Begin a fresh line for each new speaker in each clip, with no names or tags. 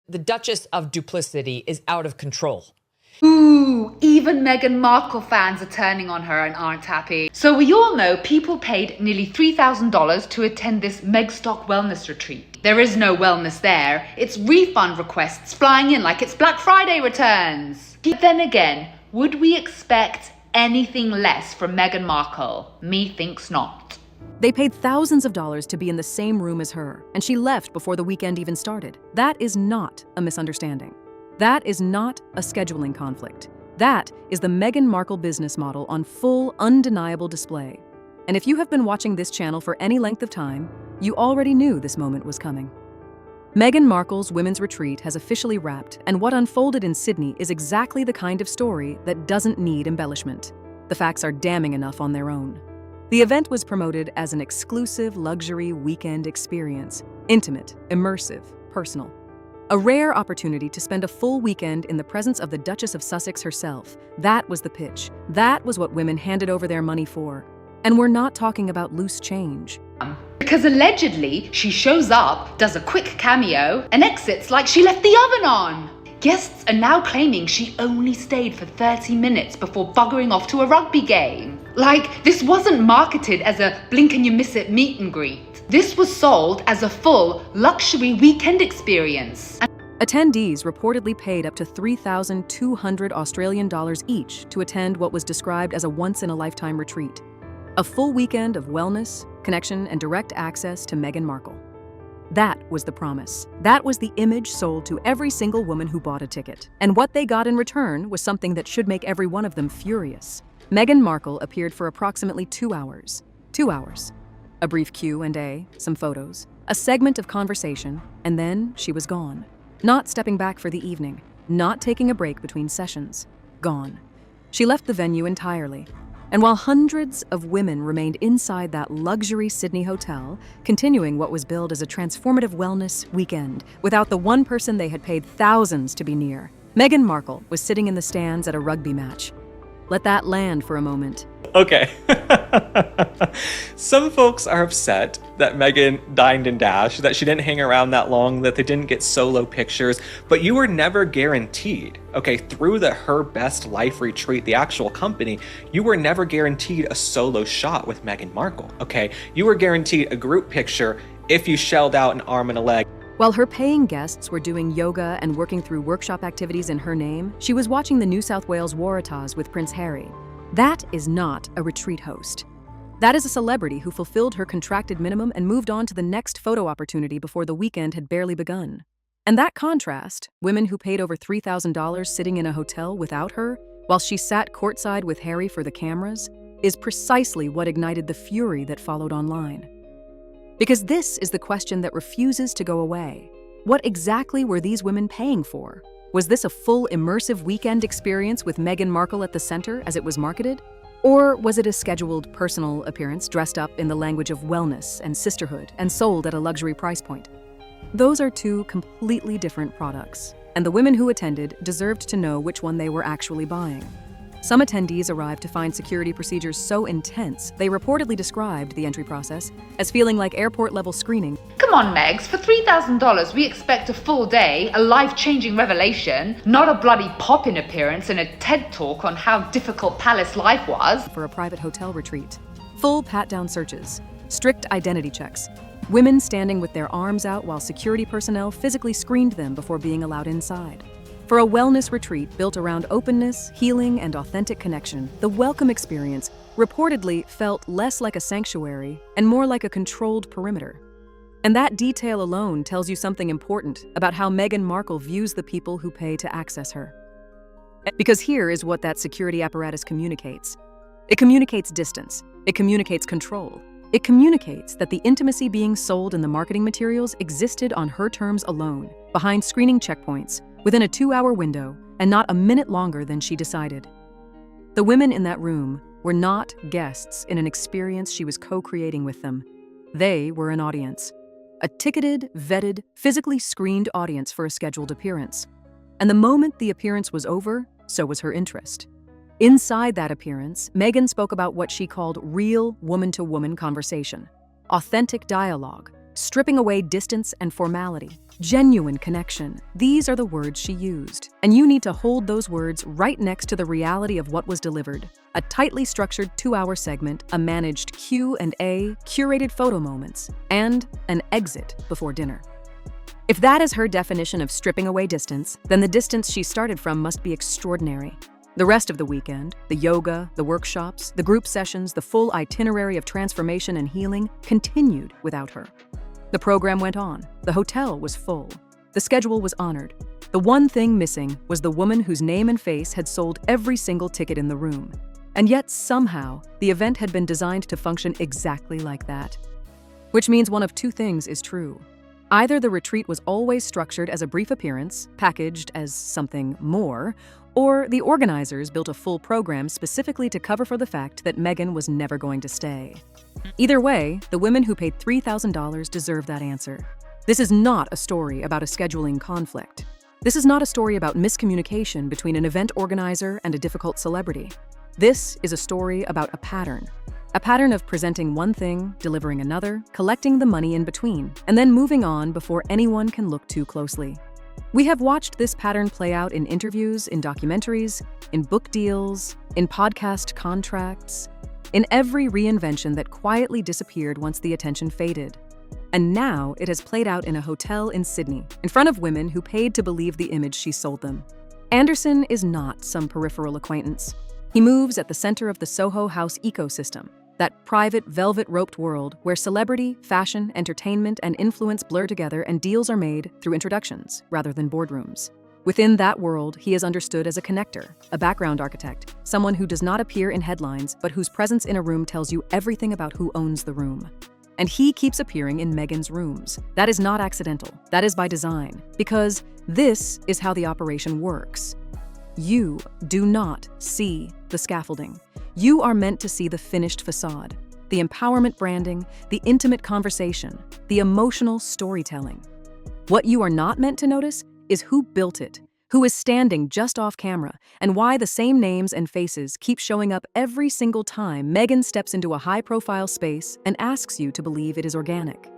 The Duchess of Duplicity is out of control.
Ooh, even Meghan Markle fans are turning on her and aren't happy. So we all know people paid nearly $3,000 to attend this Megstock wellness retreat. There is no wellness there. It's refund requests flying in like it's Black Friday returns. But then again, would we expect anything less from Meghan Markle? Methinks not.
They paid thousands of dollars to be in the same room as her, and she left before the weekend even started. That is not a misunderstanding. That is not a scheduling conflict. That is the Meghan Markle business model on full, undeniable display. And if you have been watching this channel for any length of time, you already knew this moment was coming. Meghan Markle's women's retreat has officially wrapped, and what unfolded in Sydney is exactly the kind of story that doesn't need embellishment. The facts are damning enough on their own. The event was promoted as an exclusive luxury weekend experience, intimate, immersive, personal. A rare opportunity to spend a full weekend in the presence of the Duchess of Sussex herself. That was the pitch. That was what women handed over their money for. And we're not talking about loose change.
Because allegedly, she shows up, does a quick cameo, and exits like she left the oven on. Guests are now claiming she only stayed for 30 minutes before buggering off to a rugby game. Like, this wasn't marketed as a blink and you miss it meet and greet. This was sold as a full luxury weekend experience.
Attendees reportedly paid up to $3,200 Australian dollars each to attend what was described as a once-in-a-lifetime retreat. A full weekend of wellness, connection, and direct access to Meghan Markle. That was the promise. That was the image sold to every single woman who bought a ticket. And what they got in return was something that should make every one of them furious. Meghan Markle appeared for approximately 2 hours. 2 hours. A brief Q&A, some photos, a segment of conversation, and then she was gone. Not stepping back for the evening, not taking a break between sessions. Gone. She left the venue entirely. And while hundreds of women remained inside that luxury Sydney hotel, continuing what was billed as a transformative wellness weekend, without the one person they had paid thousands to be near, Meghan Markle was sitting in the stands at a rugby match. Let that land for a moment.
Okay. Some folks are upset that Meghan dined and dashed, that she didn't hang around that long, that they didn't get solo pictures, but you were never guaranteed, okay, through the Her Best Life retreat, the actual company, you were never guaranteed a solo shot with Meghan Markle, okay? You were guaranteed a group picture if you shelled out an arm and a leg.
While her paying guests were doing yoga and working through workshop activities in her name, she was watching the New South Wales Waratahs with Prince Harry. That is not a retreat host. That is a celebrity who fulfilled her contracted minimum and moved on to the next photo opportunity before the weekend had barely begun. And that contrast, women who paid over $3,000 sitting in a hotel without her, while she sat courtside with Harry for the cameras, is precisely what ignited the fury that followed online. Because this is the question that refuses to go away. What exactly were these women paying for? Was this a full immersive weekend experience with Meghan Markle at the center as it was marketed? Or was it a scheduled personal appearance dressed up in the language of wellness and sisterhood and sold at a luxury price point? Those are two completely different products, and the women who attended deserved to know which one they were actually buying. Some attendees arrived to find security procedures so intense, they reportedly described the entry process as feeling like airport-level screening.
Come on, Megs, for $3,000 we expect a full day, a life-changing revelation, not a bloody pop-in appearance and a TED talk on how difficult palace life was.
For a private hotel retreat. Full pat-down searches, strict identity checks, women standing with their arms out while security personnel physically screened them before being allowed inside. For a wellness retreat built around openness, healing, and authentic connection, the welcome experience reportedly felt less like a sanctuary and more like a controlled perimeter. And that detail alone tells you something important about how Meghan Markle views the people who pay to access her. Because here is what that security apparatus communicates. It communicates distance. It communicates control. It communicates that the intimacy being sold in the marketing materials existed on her terms alone, behind screening checkpoints, within a 2-hour window, and not a minute longer than she decided. The women in that room were not guests in an experience she was co-creating with them. They were an audience. A ticketed, vetted, physically screened audience for a scheduled appearance. And the moment the appearance was over, so was her interest. Inside that appearance, Meghan spoke about what she called real woman-to-woman conversation, authentic dialogue, stripping away distance and formality. Genuine connection. These are the words she used. And you need to hold those words right next to the reality of what was delivered. A tightly structured 2-hour segment, a managed Q&A, curated photo moments, and an exit before dinner. If that is her definition of stripping away distance, then the distance she started from must be extraordinary. The rest of the weekend, the yoga, the workshops, the group sessions, the full itinerary of transformation and healing continued without her. The program went on. The hotel was full. The schedule was honored. The one thing missing was the woman whose name and face had sold every single ticket in the room. And yet, somehow, the event had been designed to function exactly like that. Which means one of two things is true. Either the retreat was always structured as a brief appearance, packaged as something more, or the organizers built a full program specifically to cover for the fact that Meghan was never going to stay. Either way, the women who paid $3,000 deserve that answer. This is not a story about a scheduling conflict. This is not a story about miscommunication between an event organizer and a difficult celebrity. This is a story about a pattern of presenting one thing, delivering another, collecting the money in between, and then moving on before anyone can look too closely. We have watched this pattern play out in interviews, in documentaries, in book deals, in podcast contracts, in every reinvention that quietly disappeared once the attention faded. And now it has played out in a hotel in Sydney, in front of women who paid to believe the image she sold them. Anderson is not some peripheral acquaintance. He moves at the center of the Soho House ecosystem, that private, velvet-roped world where celebrity, fashion, entertainment, and influence blur together and deals are made through introductions rather than boardrooms. Within that world, he is understood as a connector, a background architect, someone who does not appear in headlines but whose presence in a room tells you everything about who owns the room. And he keeps appearing in Meghan's rooms. That is not accidental. That is by design, because this is how the operation works. You do not see the scaffolding. You are meant to see the finished facade, the empowerment branding, the intimate conversation, the emotional storytelling. What you are not meant to notice is who built it, who is standing just off camera, and why the same names and faces keep showing up every single time Meghan steps into a high-profile space and asks you to believe it is organic.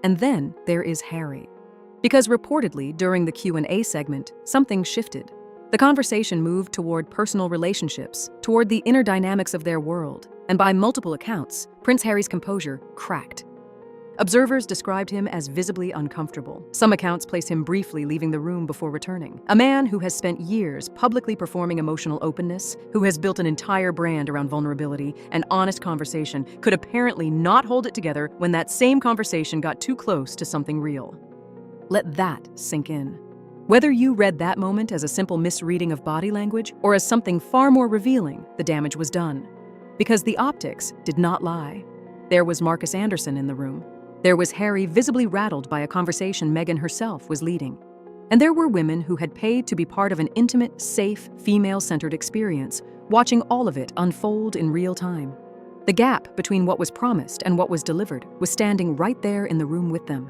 And then there is Harry. Because reportedly, during the Q&A segment, something shifted. The conversation moved toward personal relationships, toward the inner dynamics of their world, and by multiple accounts, Prince Harry's composure cracked. Observers described him as visibly uncomfortable. Some accounts place him briefly leaving the room before returning. A man who has spent years publicly performing emotional openness, who has built an entire brand around vulnerability and honest conversation, could apparently not hold it together when that same conversation got too close to something real. Let that sink in. Whether you read that moment as a simple misreading of body language or as something far more revealing, the damage was done. Because the optics did not lie. There was Marcus Anderson in the room. There was Harry visibly rattled by a conversation Meghan herself was leading. And there were women who had paid to be part of an intimate, safe, female-centered experience, watching all of it unfold in real time. The gap between what was promised and what was delivered was standing right there in the room with them.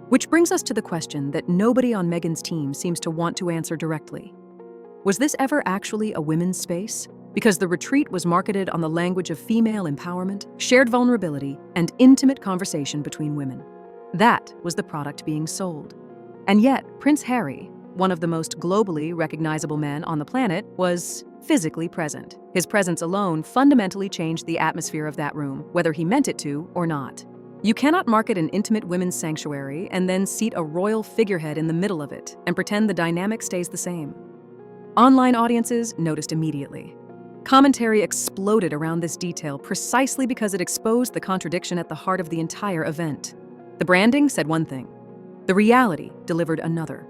Which brings us to the question that nobody on Meghan's team seems to want to answer directly. Was this ever actually a women's space? Because the retreat was marketed on the language of female empowerment, shared vulnerability, and intimate conversation between women. That was the product being sold. And yet, Prince Harry, one of the most globally recognizable men on the planet, was physically present. His presence alone fundamentally changed the atmosphere of that room, whether he meant it to or not. You cannot market an intimate women's sanctuary and then seat a royal figurehead in the middle of it and pretend the dynamic stays the same. Online audiences noticed immediately. Commentary exploded around this detail precisely because it exposed the contradiction at the heart of the entire event. The branding said one thing. The reality delivered another.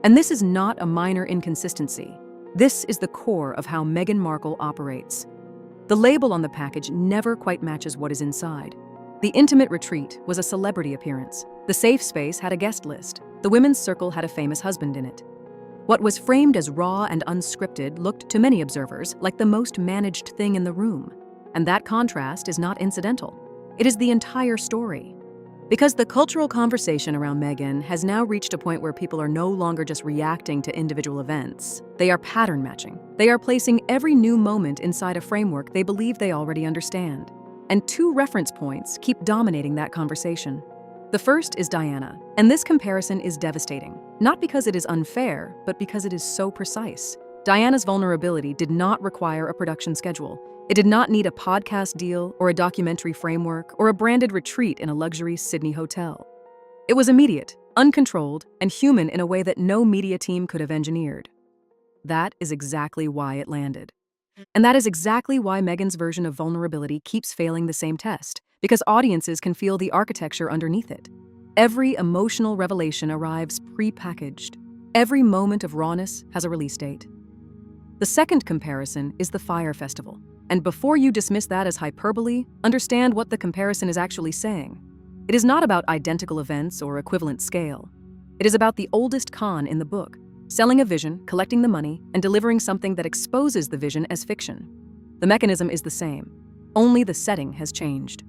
And this is not a minor inconsistency. This is the core of how Meghan Markle operates. The label on the package never quite matches what is inside. The intimate retreat was a celebrity appearance. The safe space had a guest list. The women's circle had a famous husband in it. What was framed as raw and unscripted looked to many observers like the most managed thing in the room. And that contrast is not incidental. It is the entire story. Because the cultural conversation around Meghan has now reached a point where people are no longer just reacting to individual events. They are pattern matching. They are placing every new moment inside a framework they believe they already understand. And two reference points keep dominating that conversation. The first is Diana, and this comparison is devastating, not because it is unfair, but because it is so precise. Diana's vulnerability did not require a production schedule. It did not need a podcast deal or a documentary framework or a branded retreat in a luxury Sydney hotel. It was immediate, uncontrolled, and human in a way that no media team could have engineered. That is exactly why it landed. And that is exactly why Meghan's version of vulnerability keeps failing the same test, because audiences can feel the architecture underneath it. Every emotional revelation arrives pre-packaged. Every moment of rawness has a release date. The second comparison is the Fire Festival. And before you dismiss that as hyperbole, understand what the comparison is actually saying. It is not about identical events or equivalent scale. It is about the oldest con in the book, selling a vision, collecting the money, and delivering something that exposes the vision as fiction. The mechanism is the same, only the setting has changed.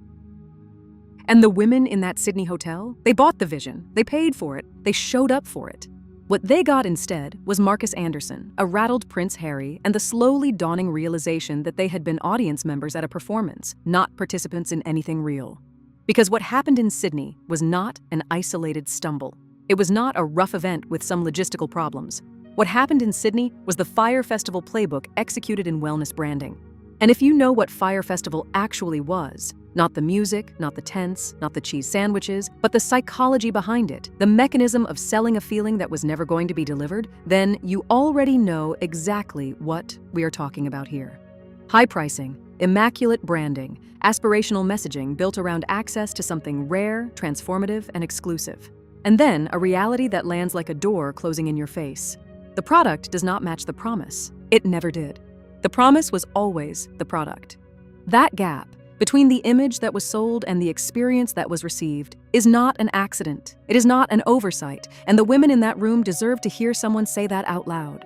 And the women in that Sydney hotel, they bought the vision, they paid for it, they showed up for it. What they got instead was Marcus Anderson, a rattled Prince Harry, and the slowly dawning realization that they had been audience members at a performance, not participants in anything real. Because what happened in Sydney was not an isolated stumble. It was not a rough event with some logistical problems. What happened in Sydney was the Fire Festival playbook executed in wellness branding. And if you know what Fire Festival actually was, not the music, not the tents, not the cheese sandwiches, but the psychology behind it, the mechanism of selling a feeling that was never going to be delivered, then you already know exactly what we are talking about here. High pricing, immaculate branding, aspirational messaging built around access to something rare, transformative, and exclusive. And then a reality that lands like a door closing in your face. The product does not match the promise. It never did. The promise was always the product. That gap between the image that was sold and the experience that was received is not an accident. It is not an oversight, and the women in that room deserve to hear someone say that out loud.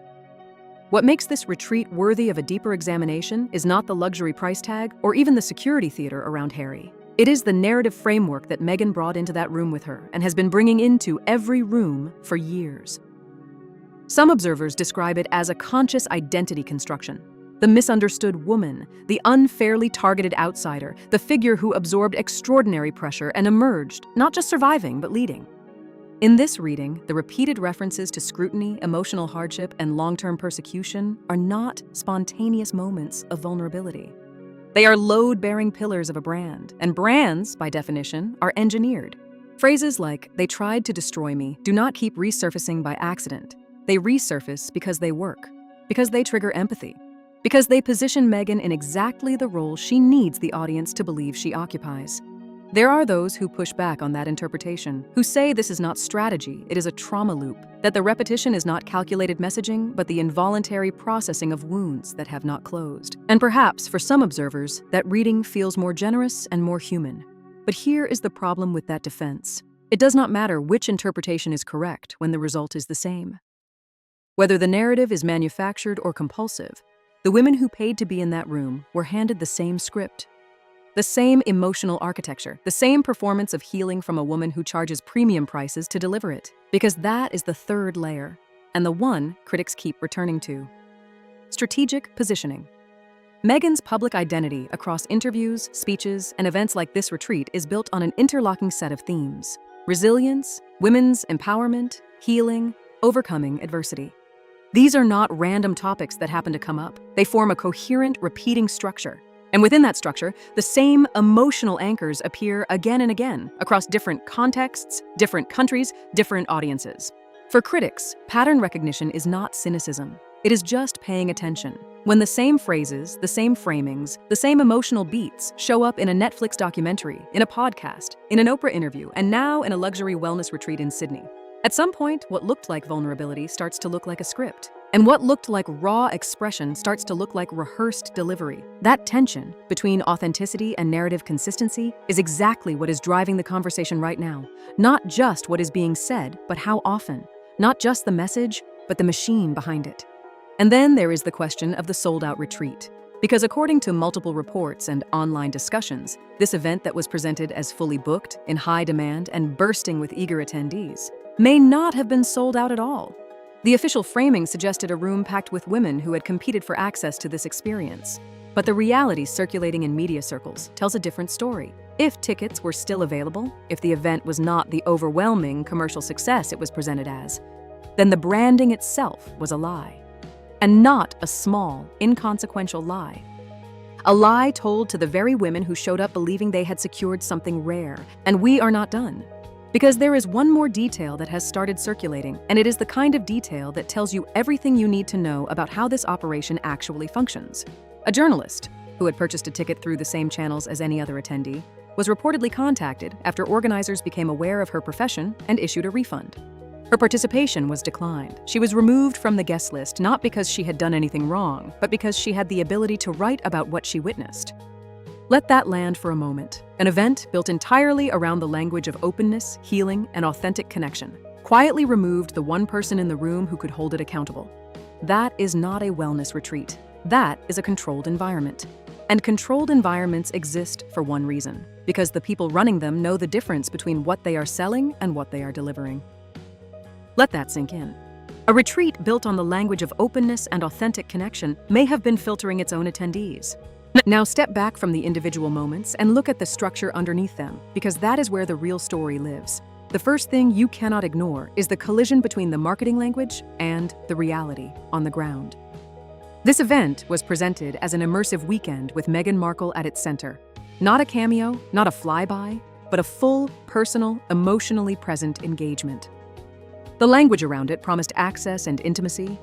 What makes this retreat worthy of a deeper examination is not the luxury price tag or even the security theater around Harry. It is the narrative framework that Meghan brought into that room with her and has been bringing into every room for years. Some observers describe it as a conscious identity construction. The misunderstood woman, the unfairly targeted outsider, the figure who absorbed extraordinary pressure and emerged, not just surviving, but leading. In this reading, the repeated references to scrutiny, emotional hardship, and long-term persecution are not spontaneous moments of vulnerability. They are load-bearing pillars of a brand, and brands, by definition, are engineered. Phrases like, "they tried to destroy me," do not keep resurfacing by accident. They resurface because they work, because they trigger empathy, because they position Meghan in exactly the role she needs the audience to believe she occupies. There are those who push back on that interpretation, who say this is not strategy, it is a trauma loop, that the repetition is not calculated messaging, but the involuntary processing of wounds that have not closed. And perhaps, for some observers, that reading feels more generous and more human. But here is the problem with that defense. It does not matter which interpretation is correct when the result is the same. Whether the narrative is manufactured or compulsive, the women who paid to be in that room were handed the same script. The same emotional architecture, the same performance of healing from a woman who charges premium prices to deliver it. Because that is the third layer, and the one critics keep returning to. Strategic positioning. Meghan's public identity across interviews, speeches, and events like this retreat is built on an interlocking set of themes: resilience, women's empowerment, healing, overcoming adversity. These are not random topics that happen to come up. They form a coherent, repeating structure. And within that structure, the same emotional anchors appear again and again across different contexts, different countries, different audiences. For critics, pattern recognition is not cynicism. It is just paying attention. When the same phrases, the same framings, the same emotional beats show up in a Netflix documentary, in a podcast, in an Oprah interview, and now in a luxury wellness retreat in Sydney, at some point, what looked like vulnerability starts to look like a script. And what looked like raw expression starts to look like rehearsed delivery. That tension between authenticity and narrative consistency is exactly what is driving the conversation right now. Not just what is being said, but how often. Not just the message, but the machine behind it. And then there is the question of the sold-out retreat. Because according to multiple reports and online discussions, this event that was presented as fully booked, in high demand, and bursting with eager attendees, may not have been sold out at all. The official framing suggested a room packed with women who had competed for access to this experience. But the reality circulating in media circles tells a different story. If tickets were still available, if the event was not the overwhelming commercial success it was presented as, then the branding itself was a lie. And not a small, inconsequential lie. A lie told to the very women who showed up believing they had secured something rare. And we are not done. Because there is one more detail that has started circulating, and it is the kind of detail that tells you everything you need to know about how this operation actually functions. A journalist, who had purchased a ticket through the same channels as any other attendee, was reportedly contacted after organizers became aware of her profession and issued a refund. Her participation was declined. She was removed from the guest list not because she had done anything wrong, but because she had the ability to write about what she witnessed. Let that land for a moment. An event built entirely around the language of openness, healing, and authentic connection, quietly removed the one person in the room who could hold it accountable. That is not a wellness retreat. That is a controlled environment. And controlled environments exist for one reason, because the people running them know the difference between what they are selling and what they are delivering. Let that sink in. A retreat built on the language of openness and authentic connection may have been filtering its own attendees. Now step back from the individual moments and look at the structure underneath them, because that is where the real story lives. The first thing you cannot ignore is the collision between the marketing language and the reality on the ground. This event was presented as an immersive weekend with Meghan Markle at its center. Not a cameo, not a flyby, but a full, personal, emotionally present engagement. The language around it promised access and intimacy.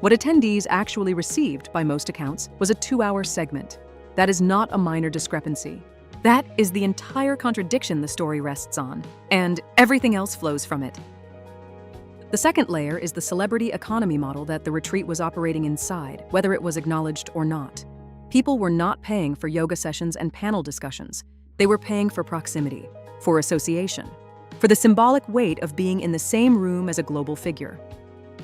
What attendees actually received, by most accounts, was a 2-hour segment. That is not a minor discrepancy. That is the entire contradiction the story rests on, and everything else flows from it. The second layer is the celebrity economy model that the retreat was operating inside, whether it was acknowledged or not. People were not paying for yoga sessions and panel discussions. They were paying for proximity, for association, for the symbolic weight of being in the same room as a global figure.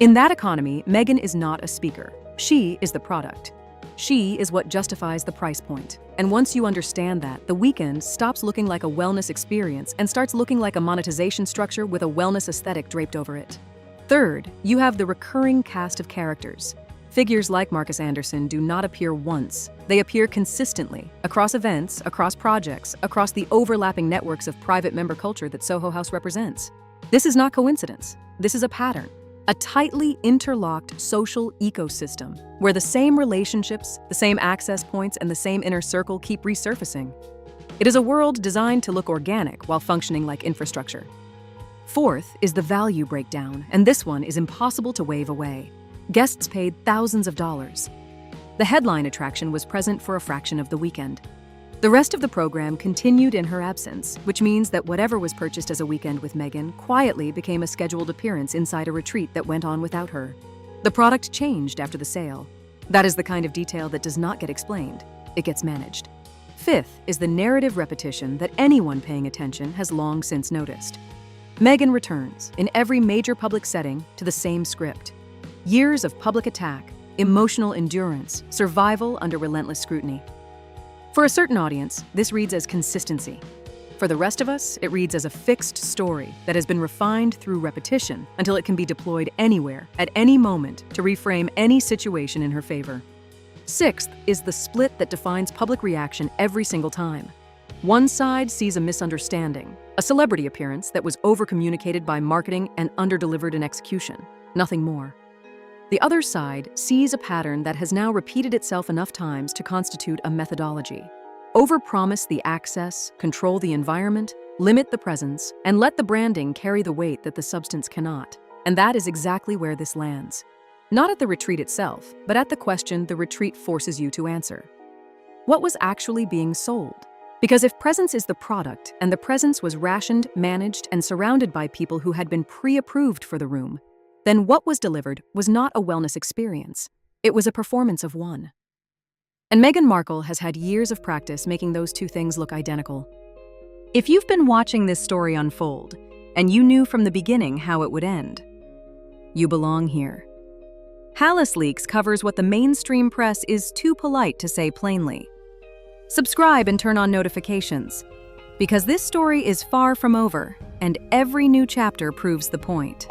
In that economy, Meghan is not a speaker. She is the product. She is what justifies the price point. And once you understand that, the weekend stops looking like a wellness experience and starts looking like a monetization structure with a wellness aesthetic draped over it. Third, you have the recurring cast of characters. Figures like Marcus Anderson do not appear once. They appear consistently, across events, across projects, across the overlapping networks of private member culture that Soho House represents. This is not coincidence. This is a pattern. A tightly interlocked social ecosystem where the same relationships, the same access points, and the same inner circle keep resurfacing. It is a world designed to look organic while functioning like infrastructure. Fourth is the value breakdown, and this one is impossible to wave away. Guests paid thousands of dollars. The headline attraction was present for a fraction of the weekend. The rest of the program continued in her absence, which means that whatever was purchased as a weekend with Meghan quietly became a scheduled appearance inside a retreat that went on without her. The product changed after the sale. That is the kind of detail that does not get explained. It gets managed. Fifth is the narrative repetition that anyone paying attention has long since noticed. Meghan returns, in every major public setting, to the same script. Years of public attack, emotional endurance, survival under relentless scrutiny. For a certain audience, this reads as consistency. For the rest of us, it reads as a fixed story that has been refined through repetition until it can be deployed anywhere, at any moment, to reframe any situation in her favor. Sixth is the split that defines public reaction every single time. One side sees a misunderstanding, a celebrity appearance that was over-communicated by marketing and under-delivered in execution, nothing more. The other side sees a pattern that has now repeated itself enough times to constitute a methodology. Overpromise the access, control the environment, limit the presence, and let the branding carry the weight that the substance cannot. And that is exactly where this lands. Not at the retreat itself, but at the question the retreat forces you to answer. What was actually being sold? Because if presence is the product, and the presence was rationed, managed, and surrounded by people who had been pre-approved for the room, then what was delivered was not a wellness experience. It was a performance of one. And Meghan Markle has had years of practice making those two things look identical. If you've been watching this story unfold, and you knew from the beginning how it would end, you belong here. Palace Leaks covers what the mainstream press is too polite to say plainly. Subscribe and turn on notifications, because this story is far from over, and every new chapter proves the point.